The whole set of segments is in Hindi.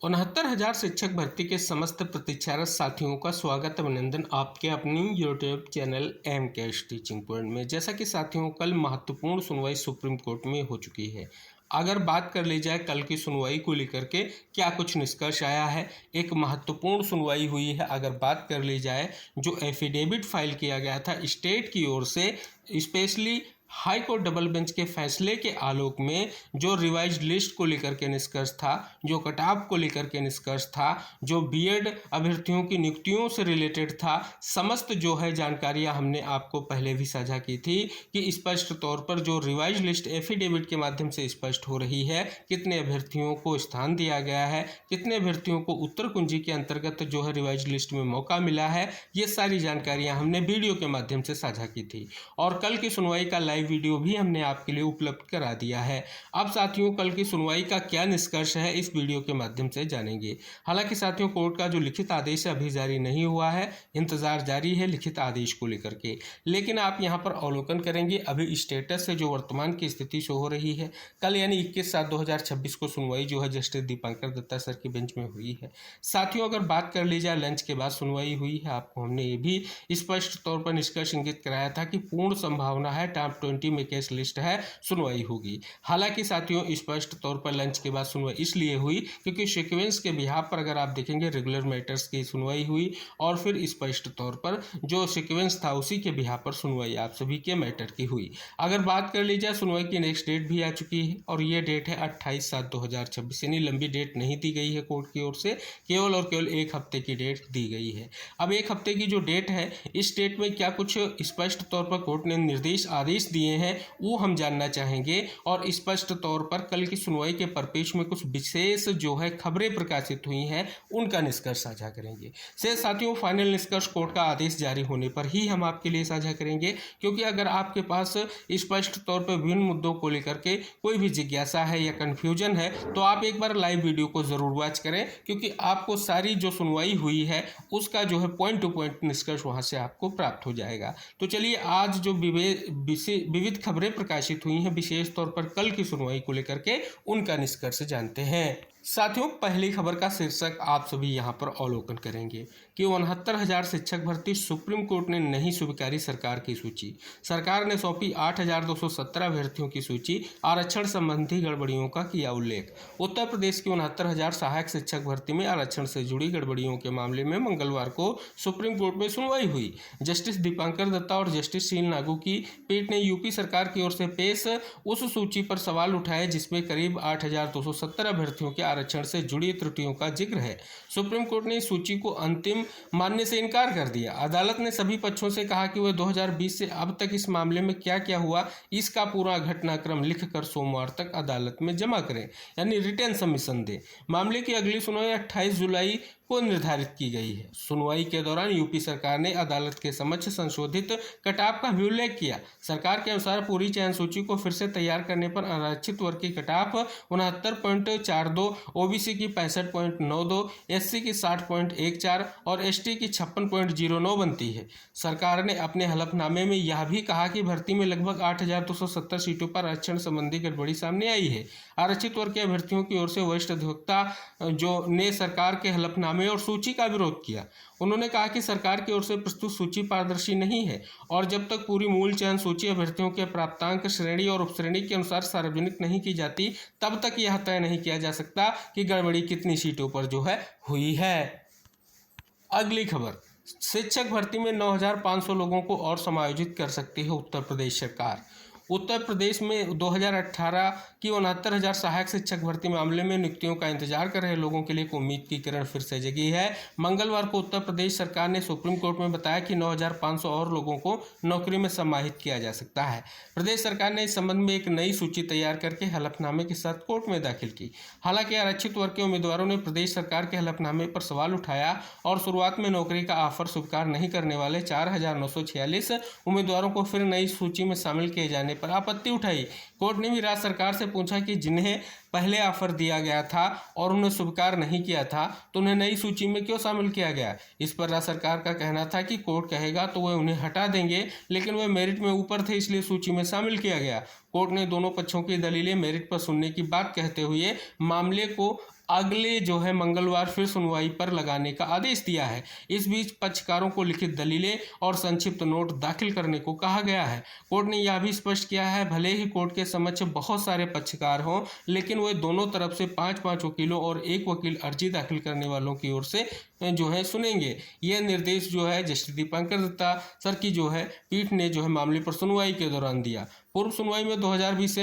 69,000 शिक्षक भर्ती के समस्त प्रतीक्षारत साथियों का स्वागत अभिनंदन आपके अपनी YouTube channel M cash teaching point में। जैसा कि साथियों कल महत्वपूर्ण सुनवाई सुप्रीम कोर्ट में हो चुकी है। अगर बात कर ली जाए कल की सुनवाई को लेकर के क्या कुछ निष्कर्ष आया है, एक महत्वपूर्ण सुनवाई हुई है। अगर बात कर ली जाए जो एफिडेविट फाइल किया गया था स्टेट की ओर से, specially high court double bench के फैसले के आलोक में जो रिवाइज्ड लिस्ट को लेकर के निष्कर्ष था, जो कट ऑफ को लेकर के निष्कर्ष था, जो बीएड अभ्यर्थियों की नियुक्तियों से रिलेटेड था, समस्त जो है जानकारियां हमने आपको पहले भी साझा की थी कि स्पष्ट तौर पर जो रिवाइज लिस्ट एफिडेविट के माध्यम से स्पष्ट हो रही है, कितने अभ्यर्थियों को स्थान दिया गया है, कितने अभ्यर्थियों को उत्तर कुंजी के अंतर्गत जो है रिवाइज लिस्ट में मौका मिला है, ये सारी जानकारियां हमने वीडियो के माध्यम से साझा की थी और कल की सुनवाई का लाइव वीडियो भी हमने आपके लिए उपलब्ध करा दिया है। अब साथियों कल की सुनवाई का क्या निष्कर्ष है इस वीडियो के माध्यम से जानेंगे। हालांकि साथियों कोर्ट का जो लिखित आदेश अभी जारी नहीं हुआ है, इंतजार जारी है लिखित आदेश को लेकर के। लेकिन आप यहां पर अवलोकन करेंगे अभी स्टेटस से जो वर्तमान की स्थिति शो हो रही है। कल यानी 21/7/2026 को सुनवाई जो है जस्टिस दीपांकर दत्ता सर की बेंच में हुई है। साथियों अगर बात कर ली जाए लंच के बाद सुनवाई हुई है, आपको हमने ये भी स्पष्ट तौर पर निष्कर्ष इंगित कराया था कि पूर्ण संभावना है टॉप 20 में केस लिस्ट है, सुनवाई होगी। हालांकि साथियों स्पष्ट तौर पर लंच के बाद सुनवाई इसलिए हुई क्योंकि सीक्वेंस के बिहाफ पर अगर आप देखेंगे रेगुलर मैटर्स की सुनवाई हुई और फिर स्पष्ट तौर पर जो सीक्वेंस था उसी के बिहाफ पर सुनवाई आप सभी के मैटर की हुई। अगर बात कर ली जाए सुनवाई की नेक्स्ट डेट भी आ चुकी है और ये डेट है 28/7/2026, यानी लंबी डेट नहीं दी गई है कोर्ट की ओर से, केवल और केवल एक हफ्ते की डेट दी गई है। अब एक हफ्ते की जो डेट है, इस डेट में क्या कुछ स्पष्ट तौर पर कोर्ट ने निर्देश आदेश दिए हैं वो हम जानना चाहेंगे और स्पष्ट तौर पर कल की सुनवाई के परिप्रेक्ष्य में कुछ विशेष जो है खबरें प्रकाशित हुई हैं उनका निष्कर्ष साझा करेंगे। से साथियों फाइनल निष्कर्ष कोर्ट का आदेश जारी होने पर ही हम आपके लिए साझा करेंगे, क्योंकि अगर आपके पास स्पष्ट तौर पर विभिन्न मुद्दों को लेकर के कोई भी जिज्ञासा है या कन्फ्यूजन है तो आप एक बार लाइव वीडियो को जरूर वॉच करें, क्योंकि आपको सारी जो सुनवाई हुई है उसका जो है पॉइंट टू पॉइंट निष्कर्ष वहां से आपको प्राप्त हो जाएगा। तो चलिए आज जो विविध खबरें प्रकाशित हुई हैं विशेष तौर पर कल की सुनवाई को लेकर के उनका निष्कर्ष जानते हैं। साथियों पहली खबर का शीर्षक आप सभी यहां पर अवलोकन करेंगे कि 69,000 शिक्षक भर्ती सुप्रीम कोर्ट ने नहीं स्वीकारी सरकार की सूची। सरकार ने सौंपी 8,217 अभ्यर्थियों की सूची, आरक्षण संबंधी गड़बड़ियों का किया उल्लेख। उत्तर प्रदेश की 69,000 सहायक शिक्षक भर्ती में आरक्षण से जुड़ी गड़बड़ियों के मामले में मंगलवार को सुप्रीम कोर्ट में सुनवाई हुई। जस्टिस दीपांकर दत्ता और जस्टिस शील नागू की पीठ ने यूपी सरकार की ओर से पेश उस सूची पर सवाल उठाए जिसमें करीब 8,217 अभ्यर्थियों के आरक्षण से जुड़ी त्रुटियों का जिक्र है। सुप्रीम कोर्ट ने इस सूची को अंतिम मानने से इनकार कर दिया। अदालत ने सभी पक्षों से कहा कि वह 2020 से अब तक इस मामले में क्या क्या हुआ इसका पूरा घटनाक्रम लिखकर सोमवार तक अदालत में जमा करें, यानी रिटर्न सबमिशन दें। मामले की अगली सुनवाई 28 जुलाई को निर्धारित की गई है। सुनवाई के दौरान यूपी सरकार ने अदालत के समक्ष संशोधित कटाव का भी उल्लेख किया। सरकार के अनुसार पूरी चयन सूची को फिर से तैयार करने पर आरक्षित वर्ग की कटाव 69.42, ओबीसी की 65.92, एससी की 60.14 और एसटी की 56.09 बनती है। सरकार ने अपने हलफनामे में यह भी कहा कि भर्ती में लगभग 8,270 सीटों पर आरक्षण संबंधी गड़बड़ी सामने आई है। आरक्षित वर्ग के अभ्यर्थियों की ओर से वरिष्ठ अधिवक्ता जो ने सरकार के हलफनामे और सूची का विरोध किया। उन्होंने कहा कि सरकार की ओर से प्रस्तुत सूची पारदर्शी नहीं है और जब तक पूरी मूल चयन सूची अभ्यर्थियों के प्राप्तांक श्रेणी और उपश्रेणी के अनुसार सार्वजनिक नहीं की जाती तब तक यह तय नहीं किया जा सकता कि गड़बड़ी कितनी सीटों पर जो है हुई है। अगली खबर, शिक्षक भर्ती में 9,500 लोगों को और समायोजित कर सकती है उत्तर प्रदेश सरकार। उत्तर प्रदेश में 2018 की 69,000 सहायक शिक्षक भर्ती मामले में नियुक्तियों का इंतजार कर रहे लोगों के लिए एक उम्मीद की किरण फिर से जगी है। मंगलवार को उत्तर प्रदेश सरकार ने सुप्रीम कोर्ट में बताया कि 9,500 और लोगों को नौकरी में समाहित किया जा सकता है। प्रदेश सरकार ने इस संबंध में एक नई सूची तैयार करके हलफनामे के साथ कोर्ट में दाखिल की। हालांकि आरक्षित वर्ग के उम्मीदवारों ने प्रदेश सरकार के हलफनामे पर सवाल उठाया और शुरुआत में नौकरी का ऑफर स्वीकार नहीं करने वाले 4,946 उम्मीदवारों को फिर नई सूची में शामिल किए जाने पर आपत्ति उठाई। कोर्ट ने भी राज्य सरकार से पूछा कि जिन्हें पहले ऑफर दिया गया था और उन्हें स्वीकार नहीं किया था तो उन्हें नई सूची में क्यों शामिल किया गया। इस पर राज्य सरकार का कहना था कि कोर्ट कहेगा तो वह उन्हें हटा देंगे, लेकिन वे मेरिट में ऊपर थे इसलिए सूची में शामिल किया गया। कोर्ट ने दोनों पक्षों की दलीलें मेरिट पर सुनने की बात कहते हुए मामले को अगले जो है मंगलवार फिर सुनवाई पर लगाने का आदेश दिया है। इस बीच पक्षकारों को लिखित दलीलें और संक्षिप्त नोट दाखिल करने को कहा गया है। कोर्ट ने यह भी स्पष्ट किया है, भले ही कोर्ट के समक्ष बहुत सारे पक्षकार हों, लेकिन वे दोनों तरफ से 5-5 वकीलों और एक वकील अर्जी दाखिल करने वालों की ओर से जो है सुनेंगे। यह निर्देश जो है जस्टिस दीपांकर दत्ता सर की जो है पीठ ने जो है मामले पर सुनवाई के दौरान दिया। पूर्व सुनवाई में 2020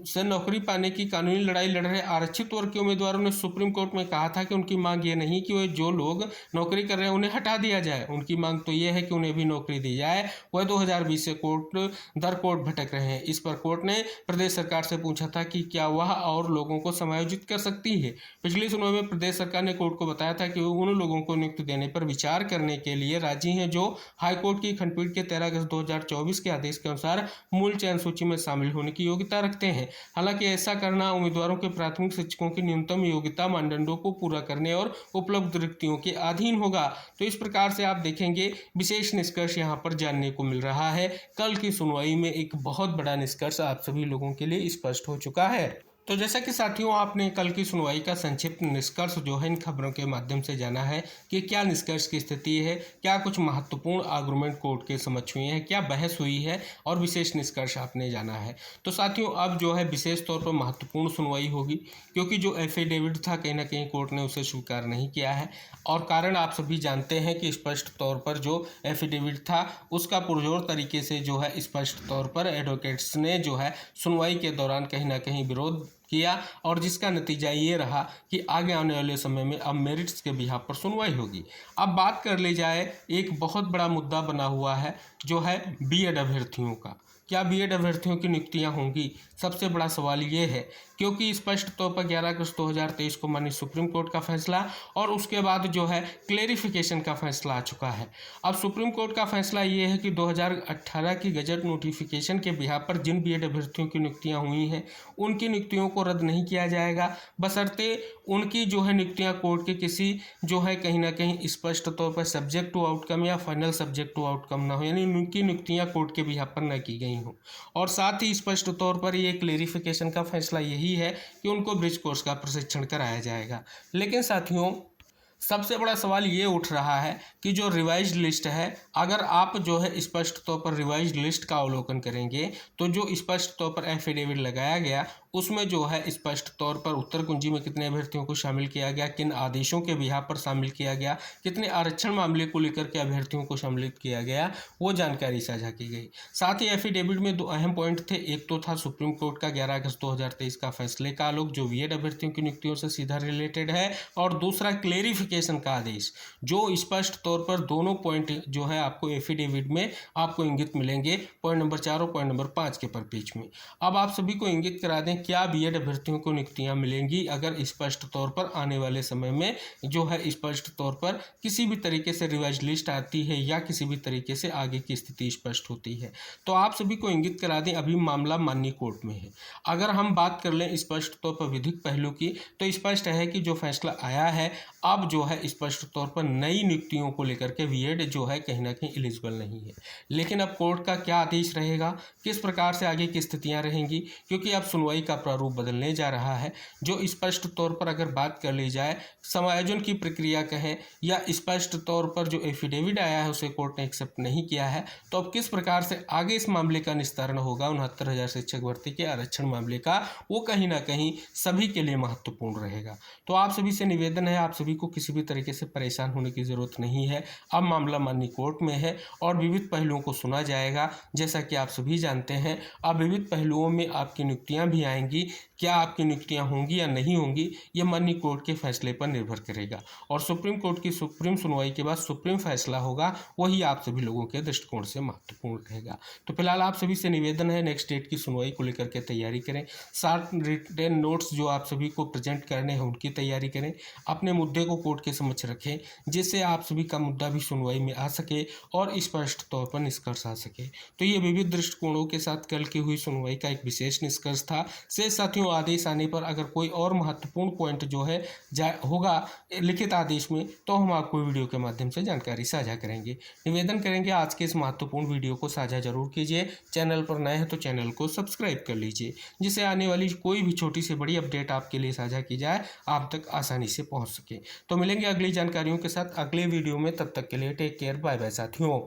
से नौकरी पाने की कानूनी लड़ाई लड़ रहे आरक्षित वर्ग के उम्मीदवारों ने सुप्रीम कोर्ट में कहा था कि उनकी मांग ये नहीं कि वे जो लोग नौकरी कर रहे हैं उन्हें हटा दिया जाए, उनकी मांग तो ये है कि उन्हें भी नौकरी दी जाए। वह 2020 से कोर्ट दर कोर्ट भटक रहे हैं। इस पर कोर्ट ने प्रदेश सरकार से पूछा था कि क्या वह और लोगों को समायोजित कर सकती है। पिछली सुनवाई में प्रदेश सरकार ने कोर्ट को बताया था कि वो उन लोगों को नियुक्ति देने पर विचार करने के लिए राजी हैं जो हाईकोर्ट की खंडपीठ के 13 अगस्त 2024 के आदेश के अनुसार मूल चयन सूची में शामिल होने की योग्यता रखते हैं। हालांकि ऐसा करना उम्मीदवारों के प्राथमिक शिक्षकों की न्यूनतम योग्यता मानदंडों को पूरा करने और उपलब्ध रिक्तियों के अधीन होगा। तो इस प्रकार से आप देखेंगे विशेष निष्कर्ष यहाँ पर जानने को मिल रहा है। कल की सुनवाई में एक बहुत बड़ा निष्कर्ष आप सभी लोगों के लिए स्पष्ट हो चुका है। तो जैसा कि साथियों आपने कल की सुनवाई का संक्षिप्त निष्कर्ष जो है इन खबरों के माध्यम से जाना है कि क्या निष्कर्ष की स्थिति है, क्या कुछ महत्वपूर्ण आर्गुमेंट कोर्ट के समक्ष हुए हैं, क्या बहस हुई है और विशेष निष्कर्ष आपने जाना है। तो साथियों अब जो है विशेष तौर पर महत्वपूर्ण सुनवाई होगी, क्योंकि जो एफिडेविट था कहीं ना कहीं कोर्ट ने उसे स्वीकार नहीं किया है। और कारण आप सभी जानते हैं कि स्पष्ट तौर पर जो एफिडेविट था उसका पुरजोर तरीके से जो है स्पष्ट तौर पर एडवोकेट्स ने जो है सुनवाई के दौरान कहीं ना कहीं विरोध किया, और जिसका नतीजा ये रहा कि आगे आने वाले समय में अब मेरिट्स के बिहाफ पर सुनवाई होगी। अब बात कर ली जाए, एक बहुत बड़ा मुद्दा बना हुआ है जो है बीएड अभ्यर्थियों का। क्या बीएड अभ्यर्थियों की नियुक्तियां होंगी? सबसे बड़ा सवाल ये है, क्योंकि स्पष्ट तौर पर 11 अगस्त 2023 को माननीय सुप्रीम कोर्ट का फैसला और उसके बाद जो है क्लेरिफिकेशन का फैसला आ चुका है। अब सुप्रीम कोर्ट का फैसला ये है कि 2018 की गजट नोटिफिकेशन के बिहाफ पर जिन बीएड अभ्यर्थियों की नियुक्तियां हुई हैं उनकी नियुक्तियों को रद्द नहीं किया जाएगा, बशर्ते उनकी जो है नियुक्तियां कोर्ट के किसी जो है कहीं ना कहीं स्पष्ट तौर पर सब्जेक्ट टू आउटकम या फाइनल सब्जेक्ट टू आउटकम ना हो, यानी उनकी नियुक्तियां कोर्ट के बिहाफ पर न की गई हों। और साथ ही स्पष्ट तौर पर ये क्लेरिफिकेशन का फैसला यही है कि उनको ब्रिज कोर्स का प्रशिक्षण कराया जाएगा। लेकिन साथियों सबसे बड़ा सवाल ये उठ रहा है कि जो रिवाइज्ड लिस्ट है, अगर आप जो है स्पष्ट तौर पर रिवाइज्ड लिस्ट का अवलोकन करेंगे तो जो स्पष्ट तौर पर एफिडेविट लगाया गया उसमें जो है स्पष्ट तौर पर उत्तर कुंजी में कितने अभ्यर्थियों को शामिल किया गया, किन आदेशों के बिहाफ पर शामिल किया गया, कितने आरक्षण मामले को लेकर के अभ्यर्थियों को सम्मिलित किया गया, वो जानकारी साझा की गई। साथ ही एफिडेविट में दो अहम पॉइंट थे। एक तो था सुप्रीम कोर्ट का 11 अगस्त 2023 का फैसले का आलोक जो बीएड अभ्यर्थियों की नियुक्तियों से सीधा रिलेटेड है, और दूसरा क्लेरिफिकेशन का आदेश जो स्पष्ट तौर पर दोनों पॉइंट जो है आपको एफिडेविट में आपको इंगित मिलेंगे, पॉइंट नंबर 4 और पॉइंट नंबर 5 के पर पेज में। अब आप सभी को इंगित करा दें क्या बीएड अभ्यर्थियों को नियुक्तियां मिलेंगी अगर स्पष्ट तौर पर आने वाले समय में जो है स्पष्ट तौर पर किसी भी तरीके से रिवाइज लिस्ट आती है या किसी भी तरीके से आगे की स्थिति स्पष्ट होती है। तो आप सभी को इंगित करा दें अभी मामला माननीय कोर्ट में है। अगर हम बात कर लें स्पष्ट तौर पर विधिक पहलू की तो स्पष्ट है कि जो फैसला आया है अब जो है स्पष्ट तौर पर नई नियुक्तियों को लेकर के बीएड जो है कहीं ना कहीं एलिजिबल नहीं है। लेकिन अब कोर्ट का क्या आदेश रहेगा, किस प्रकार से आगे की स्थितियां रहेंगी, क्योंकि अब सुनवाई का प्रारूप बदलने जा रहा है। जो स्पष्ट तौर पर अगर बात कर ली जाए समायोजन की प्रक्रिया कहें या स्पष्ट तौर पर जो एफिडेविट आया है उसे कोर्ट ने एक्सेप्ट नहीं किया है, तो अब किस प्रकार से आगे इस मामले का निस्तारण होगा 69,000 शिक्षक भर्ती के आरक्षण मामले का, वो कहीं ना कहीं सभी के लिए महत्वपूर्ण रहेगा। तो आप सभी से निवेदन है, आप सभी को किसी भी तरीके से परेशान होने की जरूरत नहीं है। अब मामला माननीय कोर्ट में है और विविध पहलुओं को सुना जाएगा। जैसा कि आप सभी जानते हैं अब विविध पहलुओं में आपकी नियुक्तियां भी आएंगी। क्या आपकी नियुक्तियां होंगी या नहीं होंगी ये माननीय कोर्ट के फैसले पर निर्भर करेगा, और सुप्रीम कोर्ट की सुप्रीम सुनवाई के बाद सुप्रीम फैसला होगा, वही आप सभी लोगों के दृष्टिकोण से महत्वपूर्ण रहेगा। तो फिलहाल आप सभी से निवेदन है नेक्स्ट डेट की सुनवाई को लेकर के तैयारी करें। साथ रिटन नोट्स जो आप सभी को प्रेजेंट करने हैं उनकी तैयारी करें, अपने मुद्दे को कोर्ट के समक्ष रखें जिससे आप सभी का मुद्दा भी सुनवाई में आ सके और स्पष्ट तौर पर निष्कर्ष आ सके। तो ये विविध दृष्टिकोणों के साथ कल की हुई सुनवाई का एक विशेष निष्कर्ष था। शेष साथियों दोनों आदेश आने पर अगर कोई और महत्वपूर्ण पॉइंट जो है होगा लिखित आदेश में, तो हम आपको वीडियो के माध्यम से जानकारी साझा करेंगे। निवेदन करेंगे आज के इस महत्वपूर्ण वीडियो को साझा जरूर कीजिए। चैनल पर नए हैं तो चैनल को सब्सक्राइब कर लीजिए, जिससे आने वाली कोई भी छोटी से बड़ी अपडेट आपके लिए साझा की जाए आप तक आसानी से पहुंच सके। तो मिलेंगे अगली जानकारियों के साथ अगले वीडियो में, तब तक के लिए टेक केयर, बाय बाय साथियों।